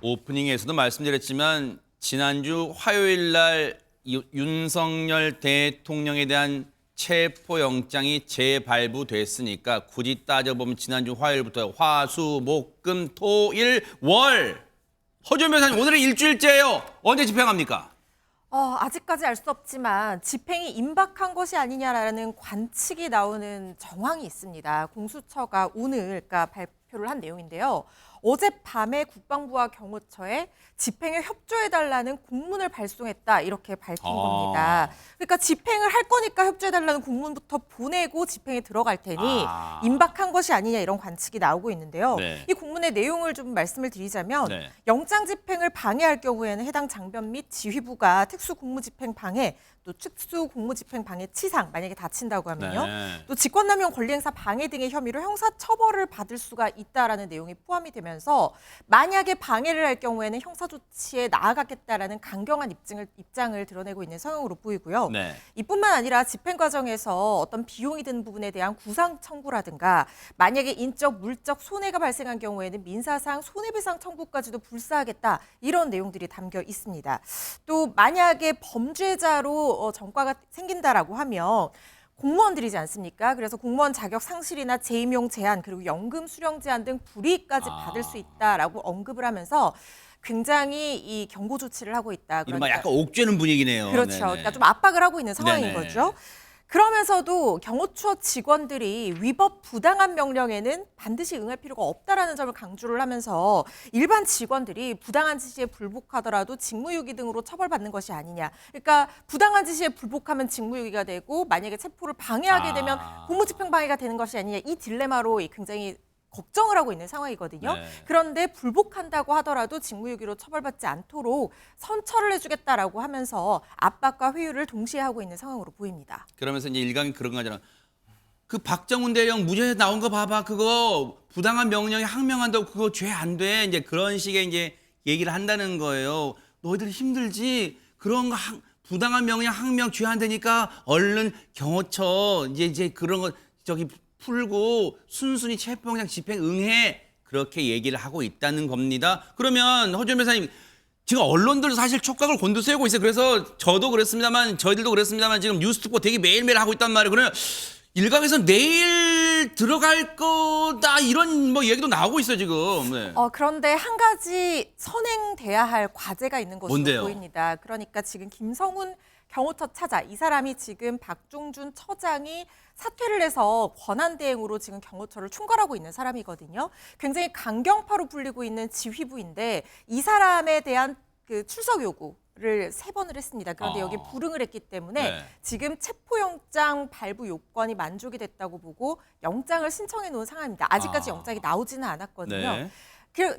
오프닝에서도 말씀드렸지만 지난주 화요일 날 윤석열 대통령에 대한 체포영장이 재발부됐으니까 굳이 따져보면 지난주 화요일부터 화, 수, 목, 금, 토, 일, 월. 허준 변호사님 오늘은 일주일째예요. 언제 집행합니까? 아직까지 알 수 없지만 집행이 임박한 것이 아니냐라는 관측이 나오는 정황이 있습니다. 공수처가 오늘 그러니까 발표를 한 내용인데요. 어젯밤에 국방부와 경호처에 집행에 협조해달라는 공문을 발송했다 이렇게 밝힌 겁니다. 그러니까 집행을 할 거니까 협조해달라는 공문부터 보내고 집행에 들어갈 테니 임박한 것이 아니냐 이런 관측이 나오고 있는데요. 네. 이 공문의 내용을 좀 말씀을 드리자면 네. 영장 집행을 방해할 경우에는 해당 장변 및 지휘부가 특수공무집행 방해 또 특수공무집행 방해 치상 만약에 다친다고 하면요. 네. 또 직권남용 권리행사 방해 등의 혐의로 형사처벌을 받을 수가 있다라는 내용이 포함이 되면서 만약에 방해를 할 경우에는 형사조치에 나아가겠다라는 강경한 입장을 드러내고 있는 상황으로 보이고요. 네. 이뿐만 아니라 집행 과정에서 어떤 비용이 드는 부분에 대한 구상 청구라든가 만약에 인적, 물적 손해가 발생한 경우에는 민사상 손해배상 청구까지도 불사하겠다 이런 내용들이 담겨 있습니다. 또 만약에 범죄자로 전과가 생긴다라고 하면 공무원들이지 않습니까? 그래서 공무원 자격 상실이나 재임용 제한 그리고 연금 수령 제한 등 불이익까지 받을 수 있다라고 언급을 하면서 굉장히 이 경고 조치를 하고 있다. 이른바 약간 옥죄는 분위기네요. 그렇죠. 네네. 그러니까 좀 압박을 하고 있는 상황인 네네. 거죠. 그러면서도 경호처 직원들이 위법 부당한 명령에는 반드시 응할 필요가 없다라는 점을 강조를 하면서 일반 직원들이 부당한 지시에 불복하더라도 직무유기 등으로 처벌받는 것이 아니냐. 그러니까 부당한 지시에 불복하면 직무유기가 되고 만약에 체포를 방해하게 되면 공무집행 방해가 되는 것이 아니냐. 이 딜레마로 굉장히 걱정을 하고 있는 상황이거든요. 네. 그런데 불복한다고 하더라도 직무유기로 처벌받지 않도록 선처를 해주겠다라고 하면서 압박과 회유를 동시에 하고 있는 상황으로 보입니다. 그러면서 이제 일각이 그런 거잖아. 그 박정훈 대령 무죄 나온 거 봐봐. 그거 부당한 명령에 항명한다고 그거 죄 안 돼. 이제 그런 식의 이제 얘기를 한다는 거예요. 너희들 힘들지? 그런 거 부당한 명령 항명 죄 안 되니까 얼른 경호처 이제 그런 거 풀고 순순히 체포영장 집행 응해. 그렇게 얘기를 하고 있다는 겁니다. 그러면 허준 변호사님 지금 언론들도 사실 촉각을 곤두세우고 있어요. 그래서 저도 그랬습니다만 저희들도 그랬습니다만 지금 뉴스특보 되게 매일매일 하고 있단 말이에요. 그러면 일각에서 내일 들어갈 거다 이런 뭐 얘기도 나오고 있어요 지금. 네. 그런데 한 가지 선행돼야 할 과제가 있는 것으로 뭔데요? 보입니다. 그러니까 지금 김성훈 경호처 차장, 이 사람이 지금 박종준 처장이 사퇴를 해서 권한대행으로 지금 경호처를 총괄하고 있는 사람이거든요. 굉장히 강경파로 불리고 있는 지휘부인데 이 사람에 대한 그 출석 요구를 3번을 했습니다. 그런데 여기 불응을 했기 때문에 네. 지금 체포영장 발부 요건이 만족이 됐다고 보고 영장을 신청해 놓은 상황입니다. 아직까지 영장이 나오지는 않았거든요. 네.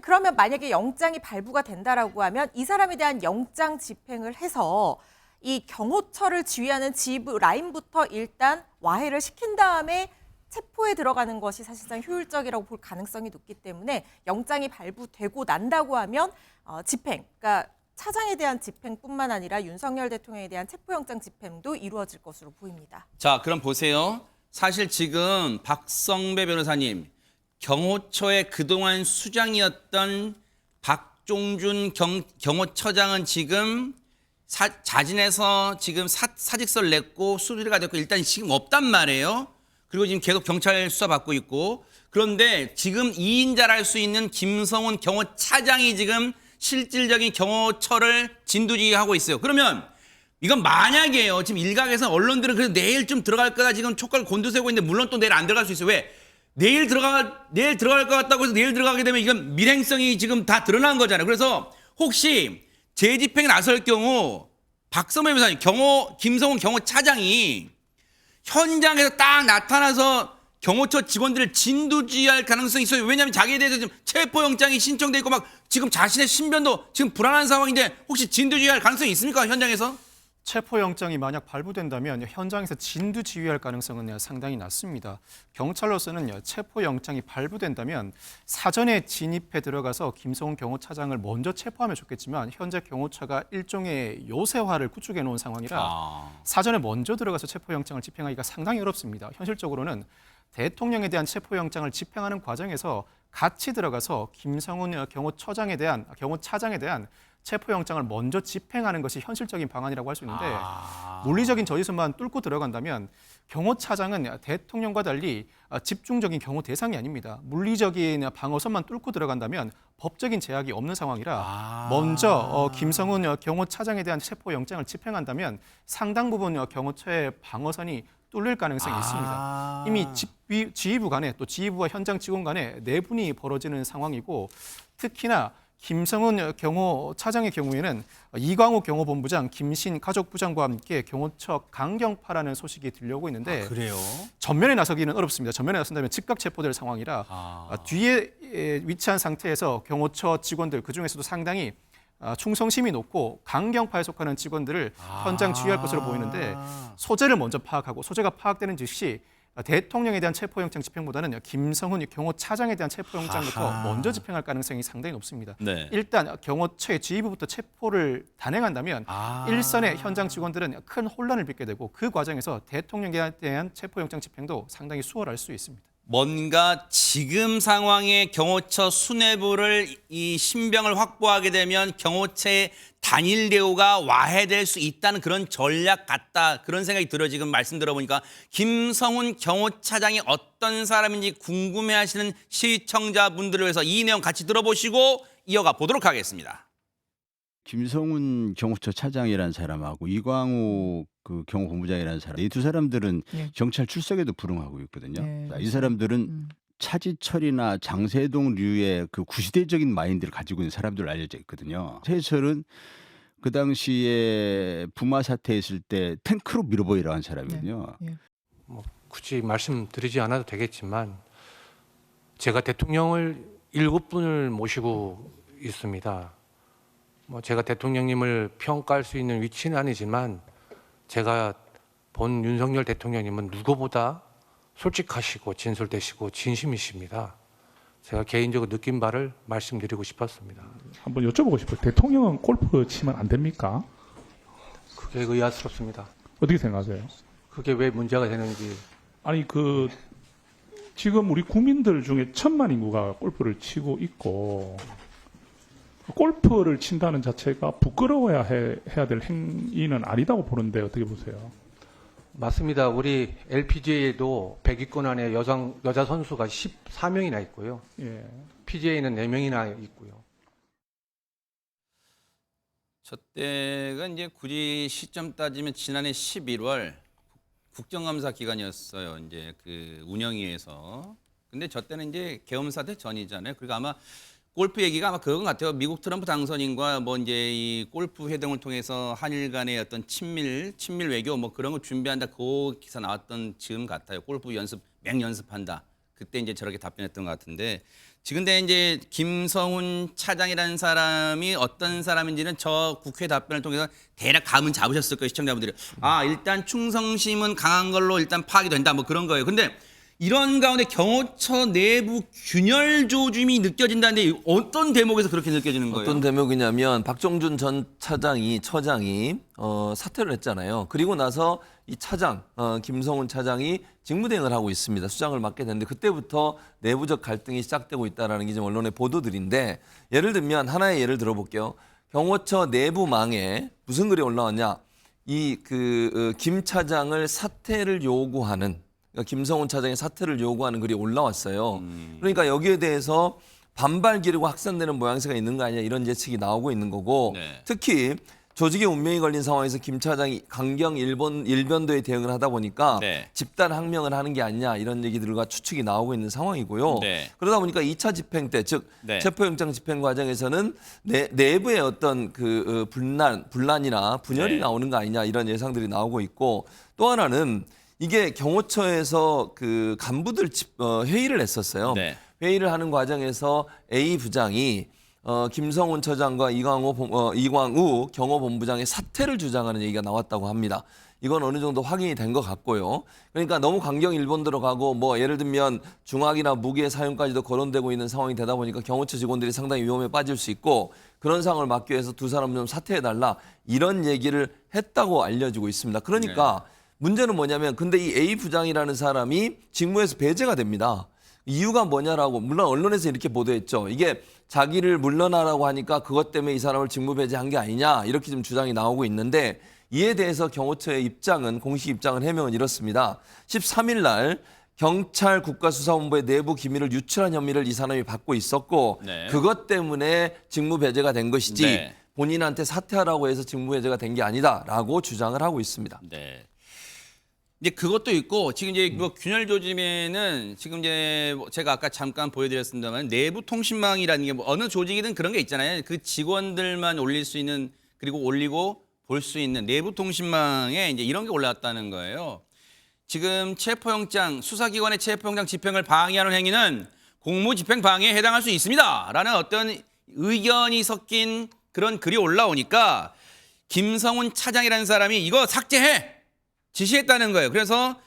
그러면 만약에 영장이 발부가 된다라고 하면 이 사람에 대한 영장 집행을 해서 이 경호처를 지휘하는 지휘부 라인부터 일단 와해를 시킨 다음에 체포에 들어가는 것이 사실상 효율적이라고 볼 가능성이 높기 때문에 영장이 발부되고 난다고 하면 집행, 그러니까 차장에 대한 집행뿐만 아니라 윤석열 대통령에 대한 체포영장 집행도 이루어질 것으로 보입니다. 자, 그럼 보세요. 사실 지금 박성배 변호사님, 경호처의 그동안 수장이었던 박종준 경호처장은 지금 자진해서 지금 사직서를 냈고 수리가 됐고 일단 지금 없단 말이에요. 그리고 지금 계속 경찰 수사받고 있고 그런데 지금 2인자를 할 수 있는 김성훈 경호차장이 지금 실질적인 경호처를 진두지휘하고 있어요. 그러면 이건 만약에요. 지금 일각에서 언론들은 그래서 내일 좀 들어갈 거다 지금 촉각을 곤두세우고 있는데 물론 또 내일 안 들어갈 수 있어요. 왜? 내일 들어갈 것 같다고 해서 내일 들어가게 되면 이건 밀행성이 지금 다 드러난 거잖아요. 그래서 혹시 재집행에 나설 경우 박성배 변호사님 김성훈 경호차장이 현장에서 딱 나타나서 경호처 직원들을 진두지휘할 가능성이 있어요. 왜냐하면 자기에 대해서 지금 체포영장이 신청돼 있고 막 지금 자신의 신변도 지금 불안한 상황인데 혹시 진두지휘할 가능성이 있습니까? 현장에서? 체포영장이 만약 발부된다면 현장에서 진두지휘할 가능성은 상당히 낮습니다. 경찰로서는 체포영장이 발부된다면 사전에 진입해 들어가서 김성훈 경호차장을 먼저 체포하면 좋겠지만 현재 경호처가 일종의 요새화를 구축해 놓은 상황이라 사전에 먼저 들어가서 체포영장을 집행하기가 상당히 어렵습니다. 현실적으로는 대통령에 대한 체포영장을 집행하는 과정에서 같이 들어가서 김성훈 경호차장에 대한 체포영장을 먼저 집행하는 것이 현실적인 방안이라고 할 수 있는데 물리적인 저지선만 뚫고 들어간다면 경호차장은 대통령과 달리 집중적인 경호 대상이 아닙니다. 물리적인 방어선만 뚫고 들어간다면 법적인 제약이 없는 상황이라 먼저 김성훈 경호차장에 대한 체포영장을 집행한다면 상당 부분 경호처의 방어선이 뚫릴 가능성이 있습니다. 이미 지휘부 간에 또 지휘부와 현장 직원 간에 내분이 벌어지는 상황이고 특히나 김성훈 경호차장의 경우에는 이광우 경호본부장, 김신 가족부장과 함께 경호처 강경파라는 소식이 들려오고 있는데 그래요? 전면에 나서기는 어렵습니다. 전면에 나선다면 즉각 체포될 상황이라 뒤에 위치한 상태에서 경호처 직원들 그중에서도 상당히 충성심이 높고 강경파에 속하는 직원들을 현장 지휘할 것으로 보이는데 소재를 먼저 파악하고 소재가 파악되는 즉시 대통령에 대한 체포영장 집행보다는 김성훈 경호차장에 대한 체포영장부터 먼저 집행할 가능성이 상당히 높습니다. 네. 일단 경호처의 지휘부부터 체포를 단행한다면 일선의 현장 직원들은 큰 혼란을 빚게 되고 그 과정에서 대통령에 대한 체포영장 집행도 상당히 수월할 수 있습니다. 뭔가 지금 상황에 경호처 수뇌부를 이 신병을 확보하게 되면 경호처의 단일 대우가 와해될 수 있다는 그런 전략 같다. 그런 생각이 들어요. 지금 말씀 들어보니까 김성훈 경호차장이 어떤 사람인지 궁금해하시는 시청자분들을 위해서 이 내용 같이 들어보시고 이어가 보도록 하겠습니다. 김성훈 경호처 차장이라는 사람하고 이광우 그 경호본부장이라는 사람, 이 두 사람들은 경찰 출석에도 불응하고 있거든요. 이 사람들은 차지철이나 장세동류의 그 구시대적인 마인드를 가지고 있는 사람들로 알려져 있거든요. 최철은 그 당시에 부마 사태 있을 때 탱크로 밀어버리라고 한 사람이거든요. 뭐 굳이 말씀드리지 않아도 되겠지만 제가 대통령을 7분을 모시고 있습니다. 뭐 제가 대통령님을 평가할 수 있는 위치는 아니지만 제가 본 윤석열 대통령님은 누구보다 솔직하시고 진솔되시고 진심이십니다. 제가 개인적으로 느낀 바를 말씀드리고 싶었습니다. 한번 여쭤보고 싶어요. 대통령은 골프 치면 안 됩니까? 그게 의아스럽습니다. 어떻게 생각하세요? 그게 왜 문제가 되는지. 아니 지금 우리 국민들 중에 1,000만 인구가 골프를 치고 있고 골프를 친다는 자체가 부끄러워야 해야 될 행위는 아니다고 보는데 어떻게 보세요? 맞습니다. 우리 LPGA에도 100위권 안에 여자 선수가 14명이나 있고요. 예. PGA는 4명이나 있고요. 저 때가 이제 굳이 시점 따지면 지난해 11월 국정감사 기간이었어요. 이제 그 운영위에서. 근데 저 때는 이제 계엄 사태 전이잖아요. 그러니까 아마 골프 얘기가 아마 그건 같아요. 미국 트럼프 당선인과 뭐 이제 이 골프 회동을 통해서 한일 간의 어떤 친밀 외교 뭐 그런 거 준비한다. 그 기사 나왔던 즈음 같아요. 골프 맹연습한다. 그때 이제 저렇게 답변했던 것 같은데 지금 근데 이제 김성훈 차장이라는 사람이 어떤 사람인지는 저 국회 답변을 통해서 대략 감은 잡으셨을 거예요. 시청자분들이. 일단 충성심은 강한 걸로 일단 파악이 된다. 뭐 그런 거예요. 근데 이런 가운데 경호처 내부 균열 조짐이 느껴진다는데 어떤 대목에서 그렇게 느껴지는 거예요? 어떤 대목이냐면 박종준 전 처장이 사퇴를 했잖아요. 그리고 나서 이 차장 김성훈 차장이 직무대행을 하고 있습니다. 수장을 맡게 됐는데 그때부터 내부적 갈등이 시작되고 있다는 게 지금 언론의 보도들인데 예를 들면 하나의 예를 들어볼게요. 경호처 내부망에 무슨 글이 올라왔냐? 김 차장을 사퇴를 요구하는 김성훈 차장의 사퇴를 요구하는 글이 올라왔어요. 그러니까 여기에 대해서 반발 기류가 확산되는 모양새가 있는 거 아니냐 이런 예측이 나오고 있는 거고 네. 특히 조직의 운명이 걸린 상황에서 김 차장이 강경 일변도에 대응을 하다 보니까 네. 집단 항명을 하는 게 아니냐 이런 얘기들과 추측이 나오고 있는 상황이고요. 네. 그러다 보니까 2차 집행 때 즉 네. 체포영장 집행 과정에서는 내부의 어떤 분란이나 분열이 네. 나오는 거 아니냐 이런 예상들이 나오고 있고 또 하나는 이게 경호처에서 그 간부들 회의를 했었어요. 네. 회의를 하는 과정에서 A 부장이 김성훈 처장과 이광우 경호본부장의 사퇴를 주장하는 얘기가 나왔다고 합니다. 이건 어느 정도 확인이 된 것 같고요. 그러니까 너무 강경 일본대로 가고 뭐 예를 들면 중학이나 무기의 사용까지도 거론되고 있는 상황이 되다 보니까 경호처 직원들이 상당히 위험에 빠질 수 있고 그런 상황을 막기 위해서 두 사람 좀 사퇴해달라 이런 얘기를 했다고 알려지고 있습니다. 그러니까 문제는 뭐냐면 근데 이 A 부장이라는 사람이 직무에서 배제가 됩니다. 이유가 뭐냐라고 물론 언론에서 이렇게 보도했죠. 이게 자기를 물러나라고 하니까 그것 때문에 이 사람을 직무 배제한 게 아니냐 이렇게 좀 주장이 나오고 있는데 이에 대해서 경호처의 입장은 공식 입장은 해명은 이렇습니다. 13일 날 경찰 국가수사본부의 내부 기밀을 유출한 혐의를 이 사람이 받고 있었고 네. 그것 때문에 직무 배제가 된 것이지 네. 본인한테 사퇴하라고 해서 직무 배제가 된 게 아니다라고 주장을 하고 있습니다. 네. 이제 그것도 있고 지금 이제 뭐 균열 조짐에는 지금 이제 뭐 제가 아까 잠깐 보여드렸습니다만 내부 통신망이라는 게 뭐 어느 조직이든 그런 게 있잖아요. 그 직원들만 올릴 수 있는 그리고 올리고 볼 수 있는 내부 통신망에 이제 이런 게 올라왔다는 거예요. 지금 체포영장 수사기관의 체포영장 집행을 방해하는 행위는 공무집행 방해에 해당할 수 있습니다라는 어떤 의견이 섞인 그런 글이 올라오니까 김성훈 차장이라는 사람이 이거 삭제해 지시했다는 거예요. 그래서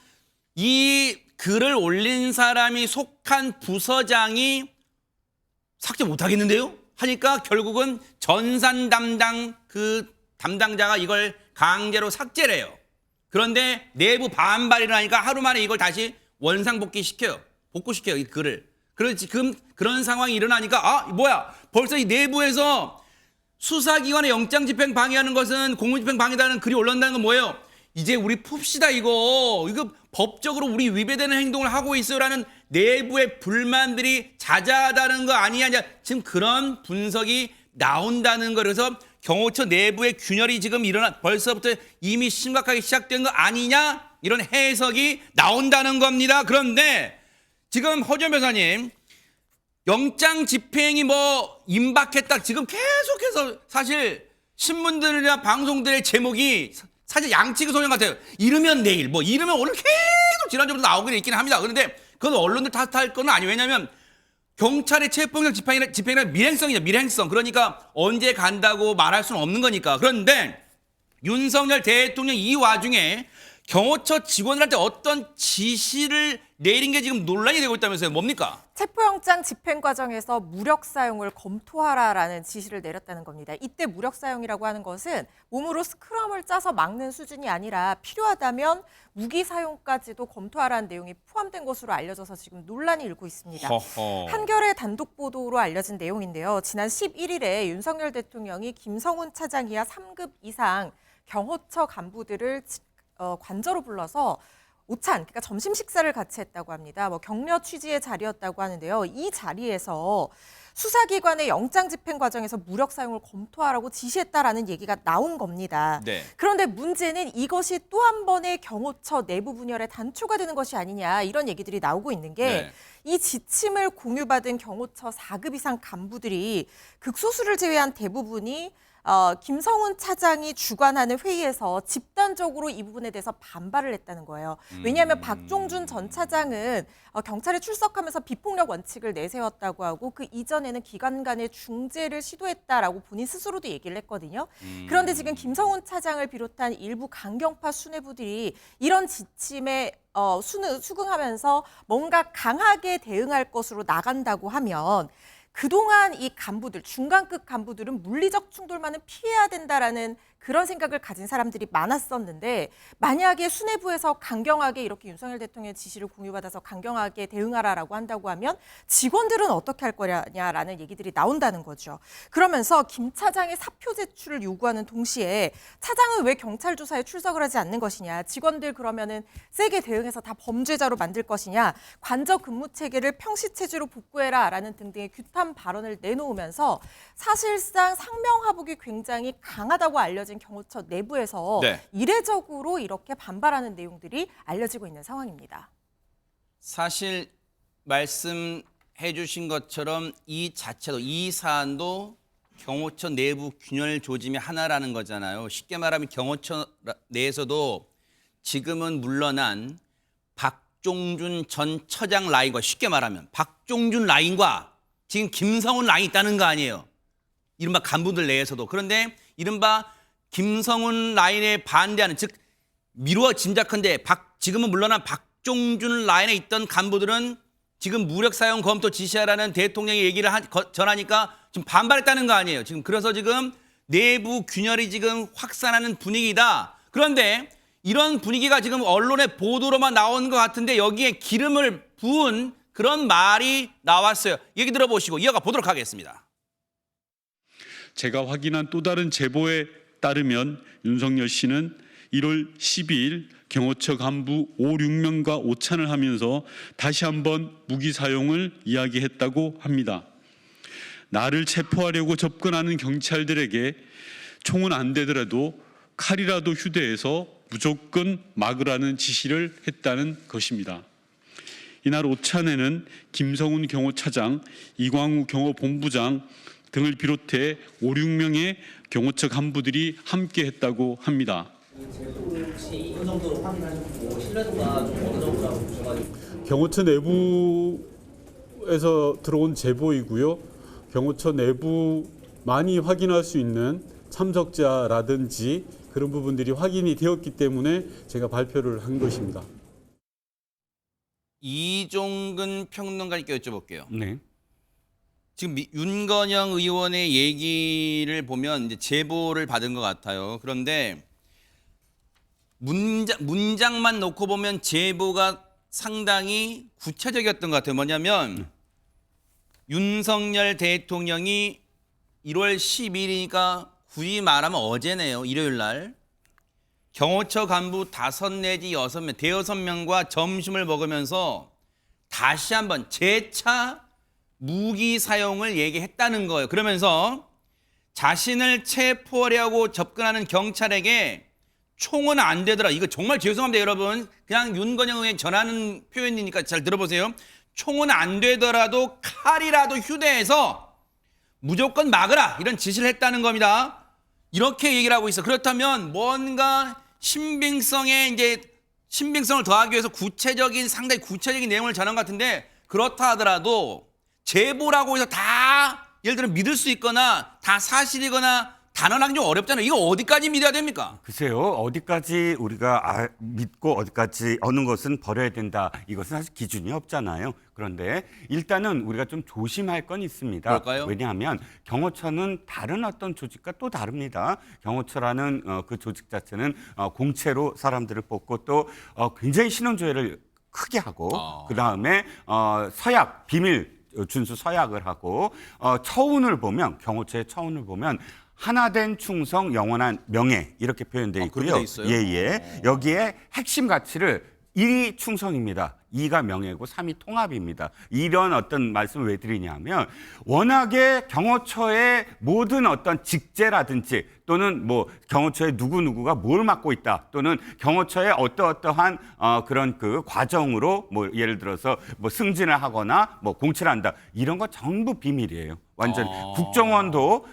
이 글을 올린 사람이 속한 부서장이 삭제 못하겠는데요? 하니까 결국은 전산 담당 그 담당자가 이걸 강제로 삭제를 해요. 그런데 내부 반발이 일어나니까 하루 만에 이걸 다시 원상복귀시켜요. 복구시켜요, 이 글을. 그래서 지금 그런 상황이 일어나니까 아, 뭐야? 벌써 이 내부에서 수사기관의 영장집행 방해하는 것은 공무집행 방해다는 글이 올라온다는 건 뭐예요? 이제 우리 풉시다 이거 법적으로 우리 위배되는 행동을 하고 있어요라는 내부의 불만들이 자자하다는 거 아니냐 지금 그런 분석이 나온다는 거. 그래서 경호처 내부의 균열이 지금 벌써부터 이미 심각하게 시작된 거 아니냐 이런 해석이 나온다는 겁니다. 그런데 지금 허준 변호사님 영장 집행이 뭐 임박했다 지금 계속해서 사실 신문들이나 방송들의 제목이 사실 양치기 소년 같아요. 이르면 내일, 뭐 이르면 오늘 계속 지난주부터 나오고 있긴 합니다. 그런데 그건 언론들 탓할 건 아니에요. 왜냐하면 경찰의 체포영장 집행이란 밀행성이죠. 밀행성. 그러니까 언제 간다고 말할 수는 없는 거니까. 그런데 윤석열 대통령 이 와중에 경호처 직원들한테 어떤 지시를 내린 게 지금 논란이 되고 있다면서요. 뭡니까? 체포영장 집행 과정에서 무력 사용을 검토하라라는 지시를 내렸다는 겁니다. 이때 무력 사용이라고 하는 것은 몸으로 스크럼을 짜서 막는 수준이 아니라 필요하다면 무기 사용까지도 검토하라는 내용이 포함된 것으로 알려져서 지금 논란이 일고 있습니다. 허허. 한겨레 단독 보도로 알려진 내용인데요. 지난 11일에 윤석열 대통령이 김성훈 차장이야 3급 이상 경호처 간부들을 관저로 불러서 오찬, 그러니까 점심 식사를 같이 했다고 합니다. 뭐 격려 취지의 자리였다고 하는데요. 이 자리에서 수사기관의 영장 집행 과정에서 무력 사용을 검토하라고 지시했다라는 얘기가 나온 겁니다. 네. 그런데 문제는 이것이 또 한 번의 경호처 내부 분열의 단초가 되는 것이 아니냐 이런 얘기들이 나오고 있는 게 이 지침을 공유받은 경호처 4급 이상 간부들이 극소수를 제외한 대부분이 김성훈 차장이 주관하는 회의에서 집단적으로 이 부분에 대해서 반발을 했다는 거예요. 왜냐하면 박종준 전 차장은 경찰에 출석하면서 비폭력 원칙을 내세웠다고 하고 그 이전에는 기관 간의 중재를 시도했다라고 본인 스스로도 얘기를 했거든요. 그런데 지금 김성훈 차장을 비롯한 일부 강경파 수뇌부들이 이런 지침에 수긍하면서 뭔가 강하게 대응할 것으로 나간다고 하면 그동안 이 간부들, 중간급 간부들은 물리적 충돌만은 피해야 된다라는 그런 생각을 가진 사람들이 많았었는데 만약에 수뇌부에서 강경하게 이렇게 윤석열 대통령의 지시를 공유받아서 강경하게 대응하라라고 한다고 하면 직원들은 어떻게 할 거냐라는 얘기들이 나온다는 거죠. 그러면서 김 차장의 사표 제출을 요구하는 동시에 차장은 왜 경찰 조사에 출석을 하지 않는 것이냐, 직원들 그러면은 세게 대응해서 다 범죄자로 만들 것이냐, 관저 근무 체계를 평시 체제로 복구해라라는 등등의 규탄 발언을 내놓으면서 사실상 상명하복이 굉장히 강하다고 알려진 경호처 내부에서 이례적으로 이렇게 반발하는 내용들이 알려지고 있는 상황입니다. 사실 말씀해 주신 것처럼 이 자체도 이 사안도 경호처 내부 균열 조짐의 하나라는 거잖아요. 쉽게 말하면 경호처 내에서도 지금은 물러난 박종준 전 처장 라인과 쉽게 말하면 박종준 라인과 지금 김성훈 라인이 있다는 거 아니에요. 이른바 간부들 내에서도. 그런데 이른바 김성훈 라인에 반대하는, 즉 미루어 짐작컨대 지금은 물러난 박종준 라인에 있던 간부들은 지금 무력 사용 검토 지시하라는 대통령의 얘기를 전하니까 지금 반발했다는 거 아니에요. 지금 그래서 지금 내부 균열이 지금 확산하는 분위기다. 그런데 이런 분위기가 지금 언론의 보도로만 나오는 것 같은데 여기에 기름을 부은 그런 말이 나왔어요. 얘기 들어보시고 이어가 보도록 하겠습니다. 제가 확인한 또 다른 제보에 따르면 윤석열 씨는 1월 12일 경호처 간부 5, 6명과 오찬을 하면서 다시 한번 무기 사용을 이야기했다고 합니다. 나를 체포하려고 접근하는 경찰들에게 총은 안 되더라도 칼이라도 휴대해서 무조건 막으라는 지시를 했다는 것입니다. 이날 오찬에는 김성훈 경호차장, 이광우 경호본부장 등을 비롯해 5, 6명의 경호처 간부들이 함께했다고 합니다. 경호처 내부에서 들어온 제보이고요. 경호처 내부 많이 확인할 수 있는 참석자라든지 그런 부분들이 확인이 되었기 때문에 제가 발표를 한 것입니다. 이종근 평론가님께 여쭤볼게요. 네. 지금 윤건영 의원의 얘기를 보면 이제 제보를 받은 것 같아요. 그런데 문장만 놓고 보면 제보가 상당히 구체적이었던 것 같아요. 뭐냐면 윤석열 대통령이 1월 10일이니까 굳이 말하면 어제네요. 일요일 날. 경호처 간부 5 내지 6명, 대여섯 명과 점심을 먹으면서 다시 한번 재차 무기 사용을 얘기했다는 거예요. 그러면서 자신을 체포하려고 접근하는 경찰에게 총은 안 되더라. 이거 정말 죄송합니다, 여러분. 그냥 윤건영 의원이 전하는 표현이니까 잘 들어보세요. 총은 안 되더라도 칼이라도 휴대해서 무조건 막으라. 이런 지시를 했다는 겁니다. 이렇게 얘기를 하고 있어. 그렇다면 뭔가 신빙성을 더하기 위해서 상당히 구체적인 내용을 전한 것 같은데 그렇다 하더라도 제보라고 해서 다 예를 들어 믿을 수 있거나 다 사실이거나 단언하기 좀 어렵잖아요. 이거 어디까지 믿어야 됩니까? 글쎄요. 어디까지 우리가 믿고 어디까지 어느 것은 버려야 된다. 이것은 사실 기준이 없잖아요. 그런데 일단은 우리가 좀 조심할 건 있습니다. 뭘까요? 왜냐하면 경호처는 다른 어떤 조직과 또 다릅니다. 경호처라는 그 조직 자체는 공채로 사람들을 뽑고 또 굉장히 신원조회를 크게 하고 그다음에 서약, 비밀 준수 서약을 하고 처운을 보면 경호처의 처운을 보면 하나된 충성, 영원한 명예 이렇게 표현되어 있고요. 그렇게 돼 있어요? 예. 여기에 핵심 가치를 1이 충성입니다. 2가 명예고 3이 통합입니다. 이런 어떤 말씀을 왜 드리냐면 워낙에 경호처의 모든 어떤 직제라든지 또는 뭐 경호처의 누구누구가 뭘 맡고 있다 또는 경호처의 어떠한 그런 그 과정으로 뭐 예를 들어서 뭐 승진을 하거나 뭐 공채를 한다 이런 거 전부 비밀이에요. 완전 국정원도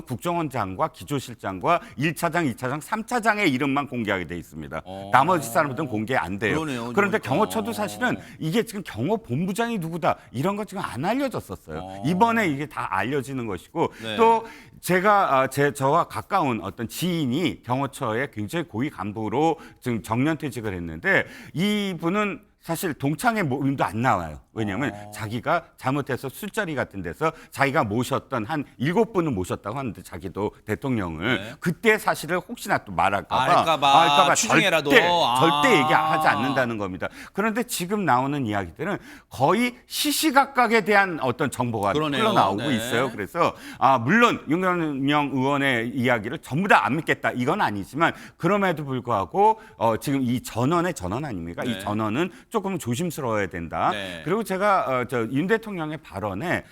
국정원장과 기조실장과 1차장, 2차장, 3차장의 이름만 공개하게 돼 있습니다. 나머지 사람들은 공개 안 돼요. 그러네요, 그런데 그러니까. 경호처도 사실은 이게 지금 경호본부장이 누구다 이런 거 지금 안 알려졌었어요. 이번에 이게 다 알려지는 것이고 네. 또 제가 저와 가까운 어떤 지인이 경호처의 굉장히 고위 간부로 지금 정년퇴직을 했는데 이분은 사실 동창회 모임도 안 나와요. 왜냐하면 자기가 잘못해서 술자리 같은 데서 자기가 모셨던 한 7분을 모셨다고 하는데 자기도 대통령을 네. 그때 사실을 혹시나 또 말할까 알까봐 추징해라도. 절대 얘기하지 않는다는 겁니다. 그런데 지금 나오는 이야기들은 거의 시시각각에 대한 어떤 정보가 그러네요. 흘러나오고 네. 있어요. 그래서 물론 윤건영 의원의 이야기를 전부 다 안 믿겠다 이건 아니지만 그럼에도 불구하고 지금 이 전원 아닙니까? 네. 이 전원은 조금 조심스러워야 된다. 네. 그리고 제가 윤 대통령의 발언에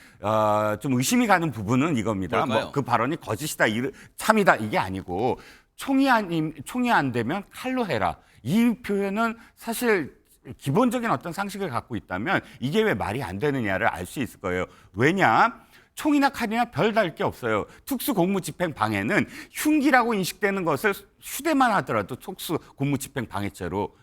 좀 의심이 가는 부분은 이겁니다. 뭘까요? 뭐 그 발언이 거짓이다, 참이다 이게 아니고 총이 안 되면 칼로 해라. 이 표현은 사실 기본적인 어떤 상식을 갖고 있다면 이게 왜 말이 안 되느냐를 알 수 있을 거예요. 왜냐? 총이나 칼이나 별 다를 게 없어요. 특수공무집행방해는 흉기라고 인식되는 것을 휴대만 하더라도 특수공무집행방해죄로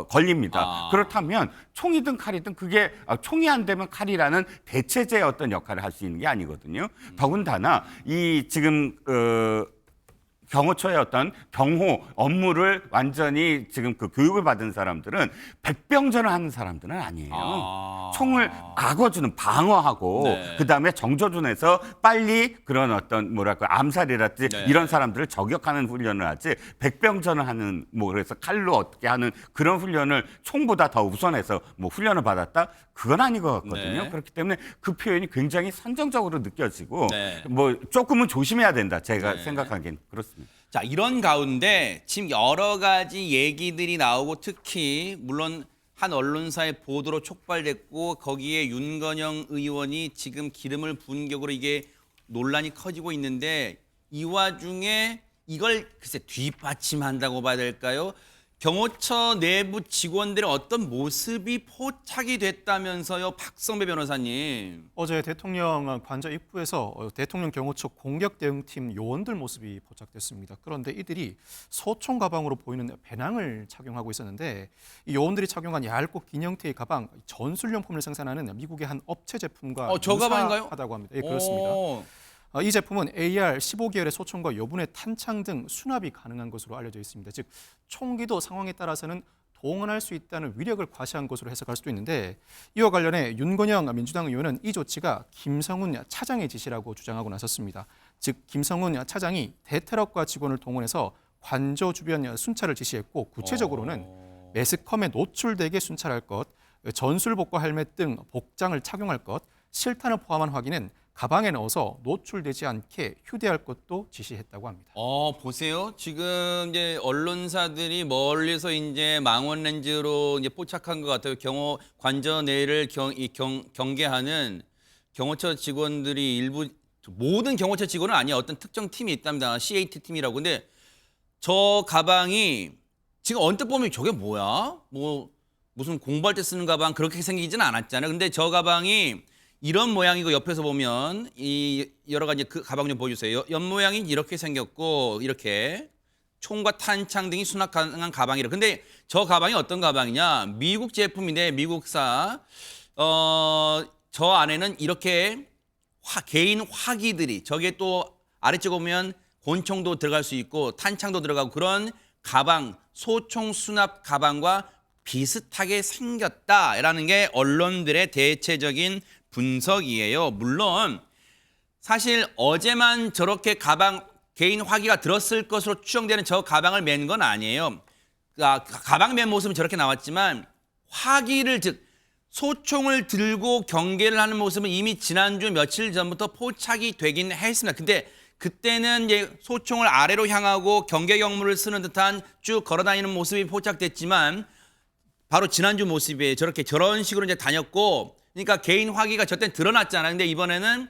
걸립니다. 그렇다면 총이든 칼이든 그게 총이 안 되면 칼이라는 대체제의 어떤 역할을 할 수 있는 게 아니거든요. 더군다나 이 지금 경호처의 어떤 경호 업무를 완전히 지금 그 교육을 받은 사람들은 백병전을 하는 사람들은 아니에요. 총을 악어주는 방어하고 네. 그다음에 정조준에서 빨리 그런 어떤 뭐랄까 암살이랄지 네. 이런 사람들을 저격하는 훈련을 하지 백병전을 하는 뭐 그래서 칼로 어떻게 하는 그런 훈련을 총보다 더 우선해서 뭐 훈련을 받았다 그건 아닌 것 같거든요. 네. 그렇기 때문에 그 표현이 굉장히 선정적으로 느껴지고 네. 뭐 조금은 조심해야 된다 제가 네. 생각하기엔 그렇습니다. 자, 이런 가운데 지금 여러 가지 얘기들이 나오고 특히 물론 한 언론사의 보도로 촉발됐고 거기에 윤건영 의원이 지금 기름을 부은 격으로 이게 논란이 커지고 있는데 이 와중에 이걸 글쎄 뒷받침한다고 봐야 될까요? 경호처 내부 직원들의 어떤 모습이 포착이 됐다면서요, 박성배 변호사님. 어제 대통령 관저 입구에서 대통령 경호처 공격 대응팀 요원들 모습이 포착됐습니다. 그런데 이들이 소총 가방으로 보이는 배낭을 착용하고 있었는데 이 요원들이 착용한 얇고 긴 형태의 가방, 전술용품을 생산하는 미국의 한 업체 제품과 저 가방인가요? 유사하다고 합니다. 예, 그렇습니다. 오. 이 제품은 AR 15계열의 소총과 여분의 탄창 등 수납이 가능한 것으로 알려져 있습니다. 즉 총기도 상황에 따라서는 동원할 수 있다는 위력을 과시한 것으로 해석할 수도 있는데 이와 관련해 윤건영 민주당 의원은 이 조치가 김성훈 차장의 지시라고 주장하고 나섰습니다. 즉 김성훈 차장이 대테러과 직원을 동원해서 관저 주변 순찰을 지시했고 구체적으로는 매스컴에 노출되게 순찰할 것, 전술복과 헬멧 등 복장을 착용할 것, 실탄을 포함한 확인은 가방에 넣어서 노출되지 않게 휴대할 것도 지시했다고 합니다. 보세요. 지금 이제 언론사들이 멀리서 이제 망원 렌즈로 이제 포착한 것 같아요. 경호 관저 내를 경계하는 경호처 직원들이 일부 모든 경호처 직원은 아니야. 어떤 특정 팀이 있답니다. CAT 팀이라고. 근데 저 가방이 지금 언뜻 보면 저게 뭐야? 뭐 무슨 공부할 때 쓰는 가방 그렇게 생기지는 않았잖아요. 근데 저 가방이 이런 모양이고 옆에서 보면 이 여러 가지 그 가방 좀 보여주세요. 옆 모양이 이렇게 생겼고 이렇게 총과 탄창 등이 수납 가능한 가방이라. 근데 저 가방이 어떤 가방이냐? 미국 제품인데 미국사. 저 안에는 이렇게 개인 화기들이 저게 또 아래쪽 보면 권총도 들어갈 수 있고 탄창도 들어가고 그런 가방, 소총 수납 가방과 비슷하게 생겼다라는 게 언론들의 대체적인 분석이에요. 물론 사실 어제만 저렇게 가방 개인 화기가 들었을 것으로 추정되는 저 가방을 맨 건 아니에요. 가방 맨 모습은 저렇게 나왔지만 화기를 즉 소총을 들고 경계를 하는 모습은 이미 지난주 며칠 전부터 포착이 되긴 했습니다. 근데 그때는 이제 소총을 아래로 향하고 경계 경무를 쓰는 듯한 쭉 걸어다니는 모습이 포착됐지만 바로 지난주 모습이에요. 저런 식으로 이제 다녔고, 그러니까 개인 화기가 저땐 드러났잖아요. 근데 이번에는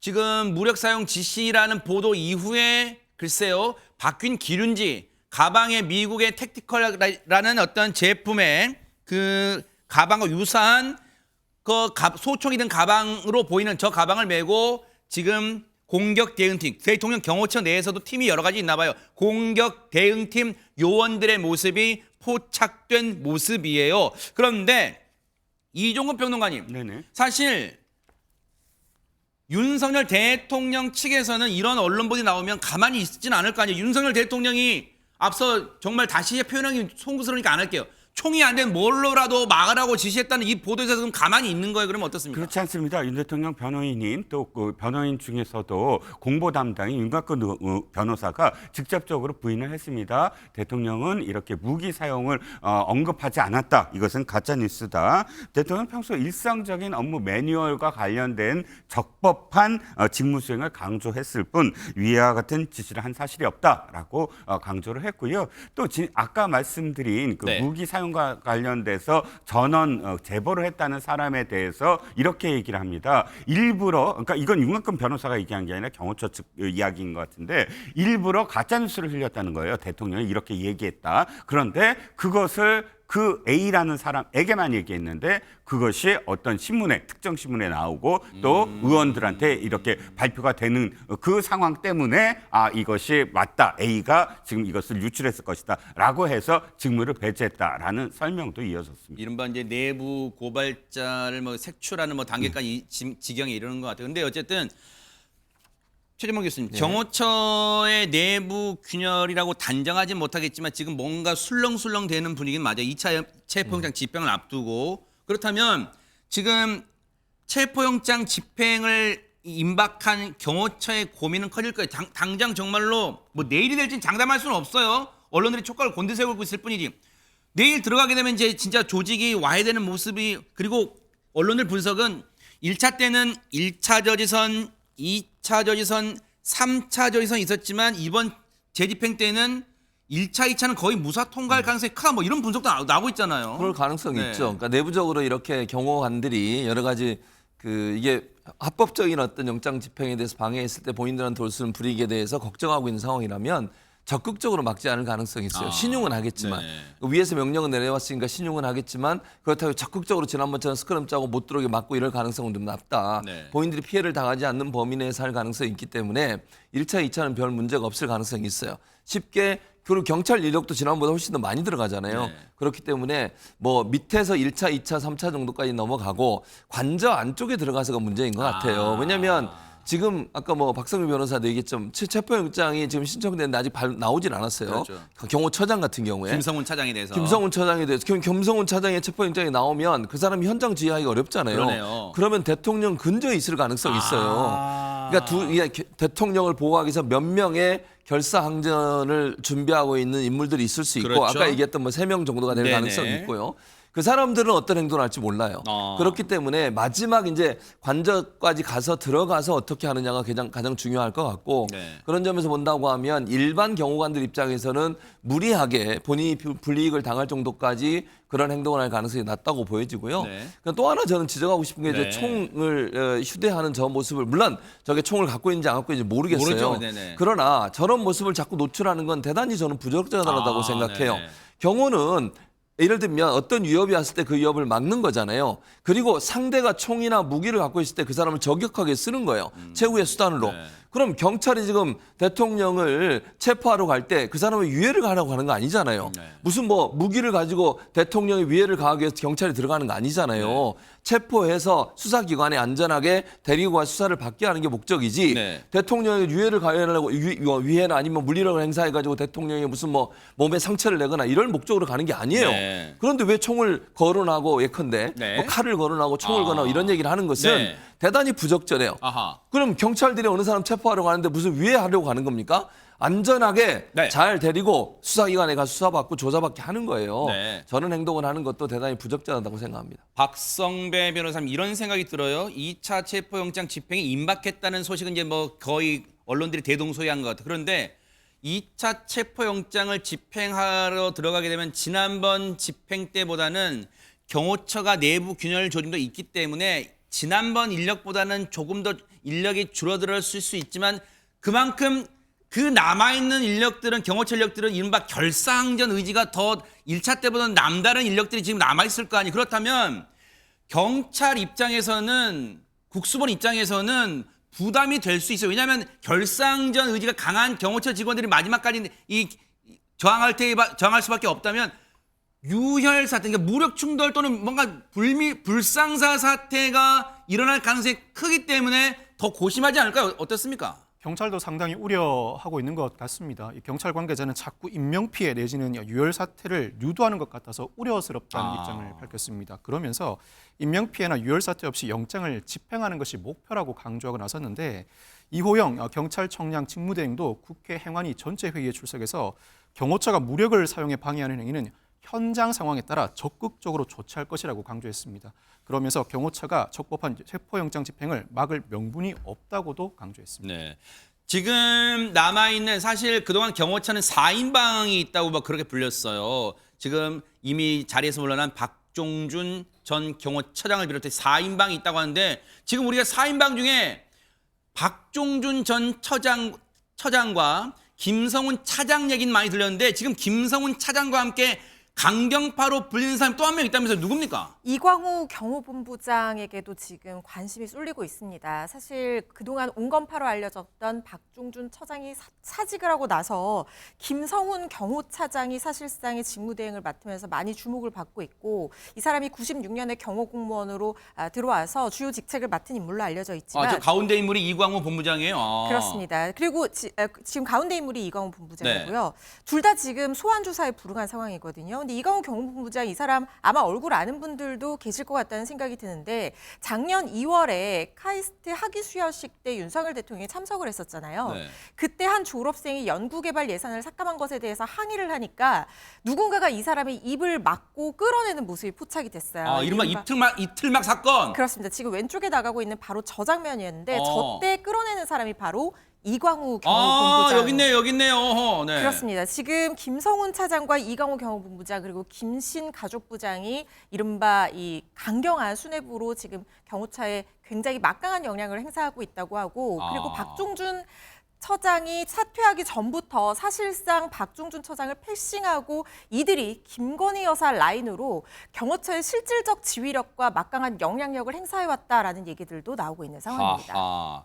지금 무력 사용 지시라는 보도 이후에 글쎄요, 바뀐 기륜지, 가방에 미국의 택티컬이라는 어떤 제품의 그 가방과 유사한 그 소총이 든 가방으로 보이는 저 가방을 메고 지금 공격 대응팀, 대통령 경호처 내에서도 팀이 여러 가지 있나 봐요. 공격 대응팀 요원들의 모습이 포착된 모습이에요. 그런데 이종근 평론가님, 네네. 사실 윤석열 대통령 측에서는 이런 언론 보도가 나오면 가만히 있지는 않을 거 아니에요. 윤석열 대통령이 앞서 정말 다시 표현하기 송구스러우니까 안 할게요. 총이 안 되면 뭘로라도 막으라고 지시했다는 이 보도에서 그럼 가만히 있는 거예요? 그러면 어떻습니까? 그렇지 않습니다. 윤 대통령 변호인인 또 그 변호인 중에서도 공보 담당인 윤곽근 변호사가 직접적으로 부인을 했습니다. 대통령은 이렇게 무기 사용을 언급하지 않았다. 이것은 가짜 뉴스다. 대통령은 평소 일상적인 업무 매뉴얼과 관련된 적법한 직무 수행을 강조했을 뿐 위와 같은 지시를 한 사실이 없다라고 강조를 했고요. 또 아까 말씀드린 그 네. 무기 사용과 관련돼서 전원 제보를 했다는 사람에 대해서 이렇게 얘기를 합니다. 일부러, 그러니까 이건 윤곽근 변호사가 얘기한 게 아니라 경호처 측 이야기인 것 같은데 일부러 가짜뉴스를 흘렸다는 거예요. 대통령이 이렇게 얘기했다. 그런데 그것을 그 A라는 사람에게만 얘기했는데 그것이 어떤 신문에 특정 신문에 나오고 또 의원들한테 이렇게 발표가 되는 그 상황 때문에 이것이 맞다. A가 지금 이것을 유출했을 것이다. 라고 해서 직무를 배제했다라는 설명도 이어졌습니다. 이른바 이제 내부 고발자를 뭐 색출하는 뭐 단계까지 지경에 이르는 것 같아요. 근데 어쨌든 최재범 교수님, 경호처의 내부 균열이라고 단정하지 못하겠지만 지금 뭔가 술렁술렁 되는 분위기는 맞아요. 2차 체포영장 집행을 앞두고. 그렇다면 지금 체포영장 집행을 임박한 경호처의 고민은 커질 거예요. 당장 정말로 뭐 내일이 될지는 장담할 수는 없어요. 언론들이 촉각을 곤두세우고 있을 뿐이지. 내일 들어가게 되면 이제 진짜 조직이 와야 되는 모습이, 그리고 언론들 분석은 1차 때는 1차 저지선, 2차 저지선, 3차 저지선이 있었지만 이번 재집행 때는 1차, 2차는 거의 무사 통과할 가능성이 크다, 뭐 이런 분석도 나오고 있잖아요. 그럴 가능성이 네. 있죠. 그러니까 내부적으로 이렇게 경호관들이 여러 가지 이게 합법적인 어떤 영장 집행에 대해서 방해했을 때 본인들한테 올 수 있는 불이익에 대해서 걱정하고 있는 상황이라면 적극적으로 막지 않을 가능성이 있어요. 신용은 하겠지만 위에서 명령은 내려왔으니까 신용은 하겠지만 그렇다고 적극적으로 지난번처럼 스크럼 짜고 못 들어오게 막고 이럴 가능성은 좀 낮다. 본인들이 피해를 당하지 않는 범위 내에서 할 가능성이 있기 때문에 1차, 2차는 별 문제가 없을 가능성이 있어요. 쉽게 그리고 경찰 인력도 지난번보다 훨씬 더 많이 들어가잖아요. 그렇기 때문에 뭐 밑에서 1차, 2차, 3차 정도까지 넘어가고 관저 안쪽에 들어가서가 문제인 것 같아요. 왜냐하면 지금 아까 뭐 박성규 변호사도 얘기했지만 체포영장이 지금 신청됐는데 아직 나오진 않았어요. 그렇죠. 경호처장 같은 경우에. 김성훈 차장에 대해서. 김성훈 차장에 대해서. 김성훈 차장의 체포영장이 나오면 그 사람이 현장 지휘하기가 어렵잖아요. 그러네요. 그러면 대통령 근저에 있을 가능성이 있어요. 그러니까 대통령을 보호하기 위해서 몇 명의 결사항전을 준비하고 있는 인물들이 있을 수 있고 그렇죠. 아까 얘기했던 뭐 3명 정도가 될 네네. 가능성이 있고요. 그 사람들은 어떤 행동을 할지 몰라요. 그렇기 때문에 마지막 이제 관저까지 들어가서 어떻게 하느냐가 가장 중요할 것 같고 그런 점에서 본다고 하면 일반 경호관들 입장에서는 무리하게 본인이 불이익을 당할 정도까지 그런 행동을 할 가능성이 낮다고 보여지고요. 또 하나 저는 지적하고 싶은 게 이제 총을 휴대하는 저 모습을 물론 저게 총을 갖고 있는지 안 갖고 있는지 모르겠어요. 모르죠. 그러나 저런 모습을 자꾸 노출하는 건 대단히 저는 부적절하다고 생각해요. 경호는 예를 들면 어떤 위협이 왔을 때 그 위협을 막는 거잖아요. 그리고 상대가 총이나 무기를 갖고 있을 때 그 사람을 저격하게 쓰는 거예요. 최후의 수단으로. 그럼 경찰이 지금 대통령을 체포하러 갈 때 그 사람을 유해를 가려고 하는 거 아니잖아요. 무슨 뭐 무기를 가지고 대통령의 위해를 가하기 위해서 경찰이 들어가는 거 아니잖아요. 체포해서 수사기관에 안전하게 데리고 가 수사를 받게 하는 게 목적이지 대통령의 유해를 가하려고 위해나 아니면 물리력을 행사해가지고 대통령의 무슨 뭐 몸에 상처를 내거나 이럴 목적으로 가는 게 아니에요. 그런데 왜 총을 거론하고 예컨대 뭐 칼을 거론하고 총을 거론하고 이런 얘기를 하는 것은 대단히 부적절해요. 그럼 경찰들이 어느 사람 체포하러 가는데 무슨 위해하려고 가는 겁니까? 안전하게 잘 데리고 수사기관에 가서 수사받고 조사받게 하는 거예요. 저런 행동을 하는 것도 대단히 부적절하다고 생각합니다. 박성배 변호사님, 이런 생각이 들어요. 2차 체포영장 집행이 임박했다는 소식은 이제 뭐 거의 언론들이 대동소이한 것 같아요. 그런데 2차 체포영장을 집행하러 들어가게 되면 지난번 집행 때보다는 경호처가 내부 균열 조짐도 있기 때문에 지난번 인력보다는 조금 더 인력이 줄어들었을 수 있지만 그만큼 그 남아있는 인력들은 경호처 인력들은 이른바 결사항전 의지가 더 1차 때보다는 남다른 인력들이 지금 남아있을 거 아니에요. 그렇다면 경찰 입장에서는 국수본 입장에서는 부담이 될 수 있어요. 왜냐하면 결사항전 의지가 강한 경호처 직원들이 마지막까지 저항할 수밖에 없다면 유혈 사태, 그러니까 무력 충돌 또는 뭔가 불상사 사태가 일어날 가능성이 크기 때문에 더 고심하지 않을까요? 어떻습니까? 경찰도 상당히 우려하고 있는 것 같습니다. 이 경찰 관계자는 자꾸 인명피해 내지는 유혈 사태를 유도하는 것 같아서 우려스럽다는 입장을 밝혔습니다. 그러면서 인명피해나 유혈 사태 없이 영장을 집행하는 것이 목표라고 강조하고 나섰는데 이호영 경찰청장 직무대행도 국회 행안위 전체 회의에 출석해서 경호처가 무력을 사용해 방해하는 행위는 현장 상황에 따라 적극적으로 조치할 것이라고 강조했습니다. 그러면서 경호처가 적법한 체포영장 집행을 막을 명분이 없다고도 강조했습니다. 지금 남아있는 사실 그동안 경호처는 4인방이 있다고 뭐 그렇게 불렸어요. 지금 이미 자리에서 물러난 박종준 전 경호처장을 비롯해 4인방이 있다고 하는데 지금 우리가 4인방 중에 박종준 전 처장과 김성훈 차장 얘기는 많이 들렸는데 지금 김성훈 차장과 함께 강경파로 불리는 사람이 또 한 명 있다면서요. 누굽니까? 이광우 경호본부장에게도 지금 관심이 쏠리고 있습니다. 사실 그동안 온건파로 알려졌던 박종준 처장이 사직을 하고 나서 김성훈 경호차장이 사실상의 직무대행을 맡으면서 많이 주목을 받고 있고, 이 사람이 96년에 경호공무원으로 들어와서 주요 직책을 맡은 인물로 알려져 있지만 저 가운데 인물이 이광우 본부장이에요. 그렇습니다. 그리고 지금 가운데 인물이 이광우 본부장이고요. 둘 다 지금 소환 조사에 불응한 상황이거든요. 근데 이광우 경호본부장, 이 사람 아마 얼굴 아는 분들도 계실 것 같다는 생각이 드는데, 작년 2월에 카이스트 학위 수여식 때 윤석열 대통령이 참석을 했었잖아요. 네. 그때 한 졸업생이 연구개발 예산을 삭감한 것에 대해서 항의를 하니까 누군가가 이 사람의 입을 막고 끌어내는 모습이 포착이 됐어요. 이른바 이틀막 사건. 그렇습니다. 지금 왼쪽에 나가고 있는 바로 저 장면이었는데 저때 끌어내는 사람이 바로 이광우 경호본부장. 여기 있네요. 어허, 네. 그렇습니다. 지금 김성훈 차장과 이광우 경호본부장 그리고 김신 가족부장이 이른바 이 강경한 수뇌부로 지금 경호처에 굉장히 막강한 영향을 행사하고 있다고 하고, 그리고 박종준 처장이 사퇴하기 전부터 사실상 박종준 처장을 패싱하고 이들이 김건희 여사 라인으로 경호처의 실질적 지휘력과 막강한 영향력을 행사해왔다라는 얘기들도 나오고 있는 상황입니다.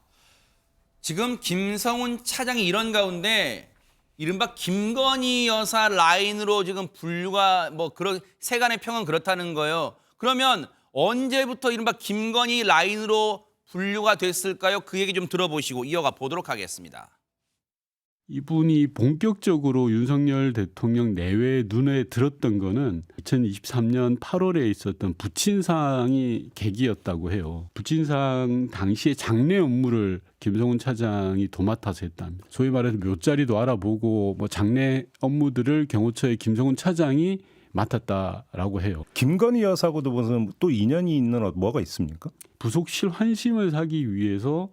지금 김성훈 차장이 이런 가운데 이른바 김건희 여사 라인으로 지금 분류가 그런 세간의 평은 그렇다는 거예요. 그러면 언제부터 이른바 김건희 라인으로 분류가 됐을까요? 그 얘기 좀 들어보시고 이어가 보도록 하겠습니다. 이분이 본격적으로 윤석열 대통령 내외의 눈에 들었던 거는 2023년 8월에 있었던 부친상이 계기였다고 해요. 부친상 당시에 장례 업무를 김성훈 차장이 도맡아서 했답니다. 소위 말해서 묘자리도 알아보고 장례 업무들을 경호처의 김성훈 차장이 맡았다라고 해요. 김건희 여사하고도 무슨 또 인연이 있는 뭐가 있습니까? 부속실 환심을 사기 위해서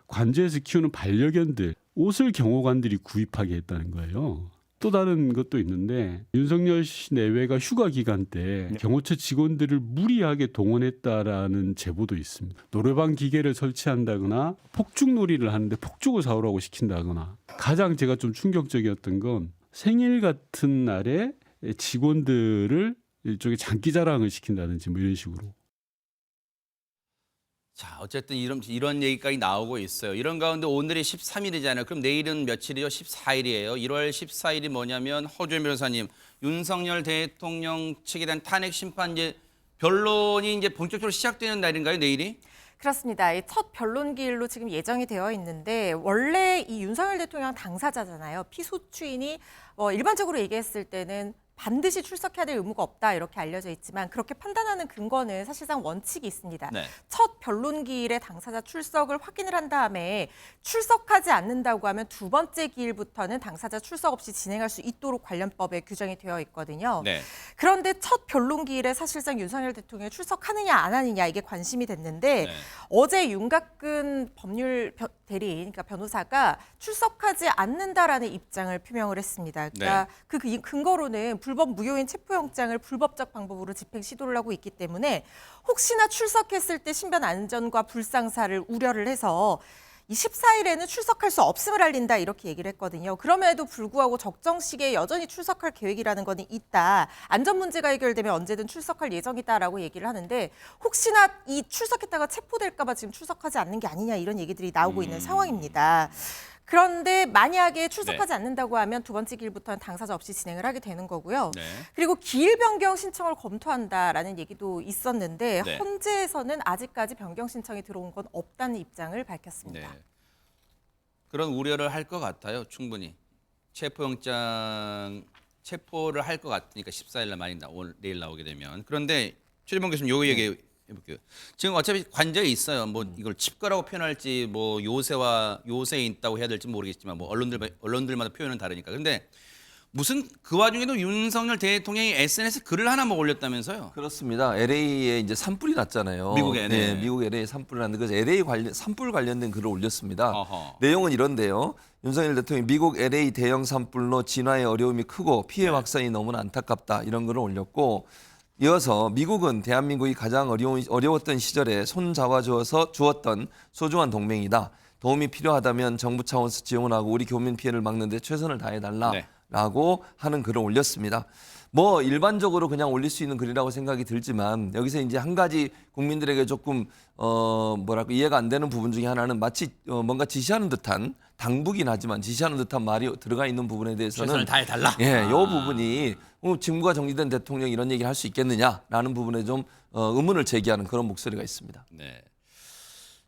관저에서 키우는 반려견들, 옷을 경호관들이 구입하게 했다는 거예요. 또 다른 것도 있는데 윤석열 씨 내외가 휴가 기간 때 경호처 직원들을 무리하게 동원했다라는 제보도 있습니다. 노래방 기계를 설치한다거나 폭죽놀이를 하는데 폭죽을 사오라고 시킨다거나, 가장 제가 좀 충격적이었던 건 생일 같은 날에 직원들을 일종의 장기자랑을 시킨다든지 이런 식으로. 자, 어쨌든 이런 얘기까지 나오고 있어요. 이런 가운데 오늘이 13일이잖아요. 그럼 내일은 며칠이죠? 14일이에요. 1월 14일이 뭐냐면 허주현 변호사님, 윤석열 대통령 측에 대한 탄핵 심판제 변론이 이제 본격적으로 시작되는 날인가요? 내일이? 그렇습니다. 이 첫 변론기일로 지금 예정이 되어 있는데, 원래 이 윤석열 대통령 당사자잖아요. 피소추인이 일반적으로 얘기했을 때는 반드시 출석해야 될 의무가 없다 이렇게 알려져 있지만, 그렇게 판단하는 근거는 사실상 원칙이 있습니다. 네. 첫 변론기일에 당사자 출석을 확인을 한 다음에 출석하지 않는다고 하면 두 번째 기일부터는 당사자 출석 없이 진행할 수 있도록 관련법에 규정이 되어 있거든요. 네. 그런데 첫 변론기일에 사실상 윤석열 대통령이 출석하느냐 안 하느냐 이게 관심이 됐는데, 어제 윤곽근 법률 대리인, 그러니까 변호사가 출석하지 않는다라는 입장을 표명을 했습니다. 그러니까 그 근거로는 불법 무효인 체포영장을 불법적 방법으로 집행 시도를 하고 있기 때문에 혹시나 출석했을 때 신변 안전과 불상사를 우려를 해서 이 14일에는 출석할 수 없음을 알린다 이렇게 얘기를 했거든요. 그럼에도 불구하고 적정 시기에 여전히 출석할 계획이라는 거는 있다. 안전 문제가 해결되면 언제든 출석할 예정이다라고 얘기를 하는데, 혹시나 이 출석했다가 체포될까 봐 지금 출석하지 않는 게 아니냐 이런 얘기들이 나오고 있는 상황입니다. 그런데 만약에 출석하지 않는다고 하면 두 번째 기일부터는 당사자 없이 진행을 하게 되는 거고요. 그리고 기일 변경 신청을 검토한다라는 얘기도 있었는데 헌재에서는 아직까지 변경 신청이 들어온 건 없다는 입장을 밝혔습니다. 그런 우려를 할 것 같아요. 충분히. 체포를 할 것 같으니까 14일 날 많이 내일 나오게 되면. 그런데 최재봉 교수님 요거 얘기해 볼게요. 지금 어차피 관저에 있어요. 이걸 칩거라고 표현할지 요새에 있다고 해야 될지 모르겠지만 언론들마다 표현은 다르니까. 그런데 무슨 그 와중에도 윤석열 대통령이 SNS 글을 하나 올렸다면서요? 그렇습니다. LA에 이제 산불이 났잖아요. 미국 LA. 네, 미국 LA에 산불이 났는데 그래서 LA 산불 관련된 글을 올렸습니다. 어허. 내용은 이런데요. 윤석열 대통령이 미국 LA 대형 산불로 진화의 어려움이 크고 피해 확산이 너무나 안타깝다 이런 글을 올렸고, 이어서 미국은 대한민국이 가장 어려웠던 시절에 손 잡아주어서 주었던 소중한 동맹이다. 도움이 필요하다면 정부 차원에서 지원하고 우리 교민 피해를 막는 데 최선을 다해달라. 라고 하는 글을 올렸습니다. 뭐 일반적으로 그냥 올릴 수 있는 글이라고 생각이 들지만 여기서 이제 한 가지 국민들에게 조금 뭐랄까 이해가 안 되는 부분 중에 하나는 마치 뭔가 지시하는 듯한 당부긴 하지만 지시하는 듯한 말이 들어가 있는 부분에 대해서는 최선을 다해달라. 예, 요 부분이 직무가 정지된 대통령이 이런 얘기를 할 수 있겠느냐라는 부분에 좀 의문을 제기하는 그런 목소리가 있습니다. 네.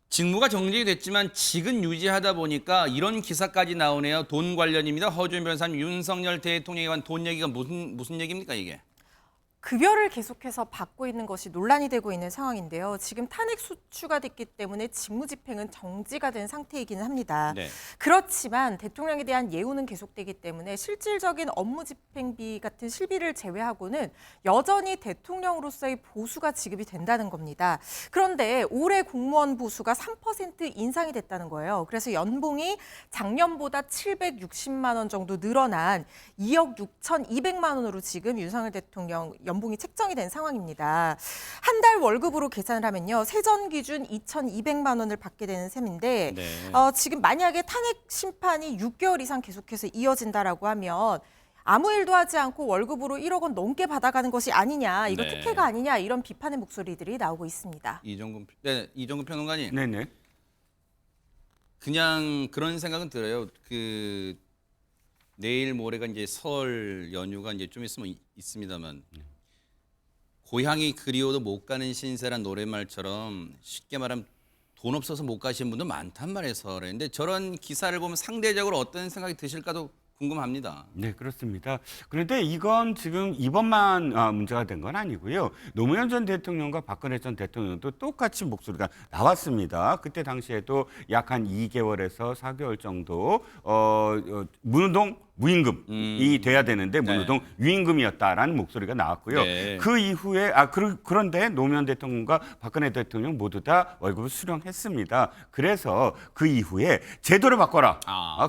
직무가 정지됐지만 직은 유지하다 보니까 이런 기사까지 나오네요. 돈 관련입니다. 허주현 변호사님, 윤석열 대통령에 관한 돈 얘기가 무슨 얘기입니까 이게? 급여를 계속해서 받고 있는 것이 논란이 되고 있는 상황인데요. 지금 탄핵 소추가 됐기 때문에 직무집행은 정지가 된 상태이기는 합니다. 네. 그렇지만 대통령에 대한 예우는 계속되기 때문에 실질적인 업무집행비 같은 실비를 제외하고는 여전히 대통령으로서의 보수가 지급이 된다는 겁니다. 그런데 올해 공무원 보수가 3% 인상이 됐다는 거예요. 그래서 연봉이 작년보다 760만 원 정도 늘어난 2억 6,200만 원으로 지금 윤석열 대통령 연봉이 책정이 된 상황입니다. 한 달 월급으로 계산을 하면요. 세전 기준 2,200만 원을 받게 되는 셈인데 네. 지금 만약에 탄핵 심판이 6개월 이상 계속해서 이어진다라고 하면 아무 일도 하지 않고 월급으로 1억 원 넘게 받아가는 것이 아니냐, 이거 네. 특혜가 아니냐 이런 비판의 목소리들이 나오고 있습니다. 이종근 평론가님. 네네. 그냥 그런 생각은 들어요. 내일 모레가 이제 설 연휴가 이제 좀 있으면 있습니다만 고향이 그리워도 못 가는 신세란 노랫말처럼 쉽게 말하면 돈 없어서 못 가시는 분도 많단 말이에요, 설에. 근데 저런 기사를 보면 상대적으로 어떤 생각이 드실까도 궁금합니다. 네, 그렇습니다. 그런데 이건 지금 이번만 문제가 된 건 아니고요. 노무현 전 대통령과 박근혜 전 대통령도 똑같이 목소리가 나왔습니다. 그때 당시에도 약 한 2개월에서 4개월 정도 문호동 무임금이 돼야 되는데 문호동 유임금이었다라는 목소리가 나왔고요. 네. 그 이후에 그런데 노무현 대통령과 박근혜 대통령 모두 다 월급을 수령했습니다. 그래서 그 이후에 제도를 바꿔라.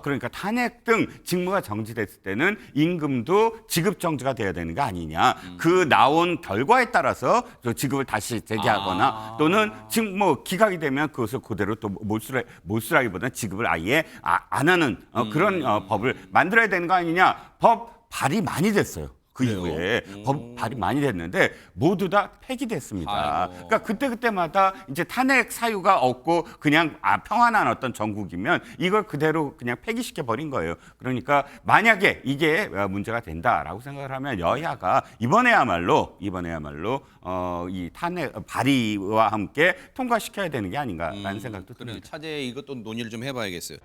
그러니까 탄핵 등 직무가 정지됐을 때는 임금도 지급 정지가 돼야 되는 거 아니냐. 그 나온 결과에 따라서 지급을 다시 재개하거나 또는 지금 뭐 기각이 되면 그것을 그대로 또 몰수라기보다는 지급을 아예 안 하는 그런 법을 만들어야 되는 거 아니냐. 법 발의 많이 됐어요. 그 이후에 법 발의 많이 됐는데 모두 다 폐기됐습니다. 아이고. 그러니까 그때마다 이제 탄핵 사유가 없고 그냥 평안한 어떤 정국이면 이걸 그대로 그냥 폐기시켜 버린 거예요. 그러니까 만약에 이게 문제가 된다라고 생각을 하면 여야가 이번에야말로 이 탄핵 발의와 함께 통과시켜야 되는 게 아닌가라는 생각도 듭니다. 차제에 이것도 논의를 좀 해봐야겠어요.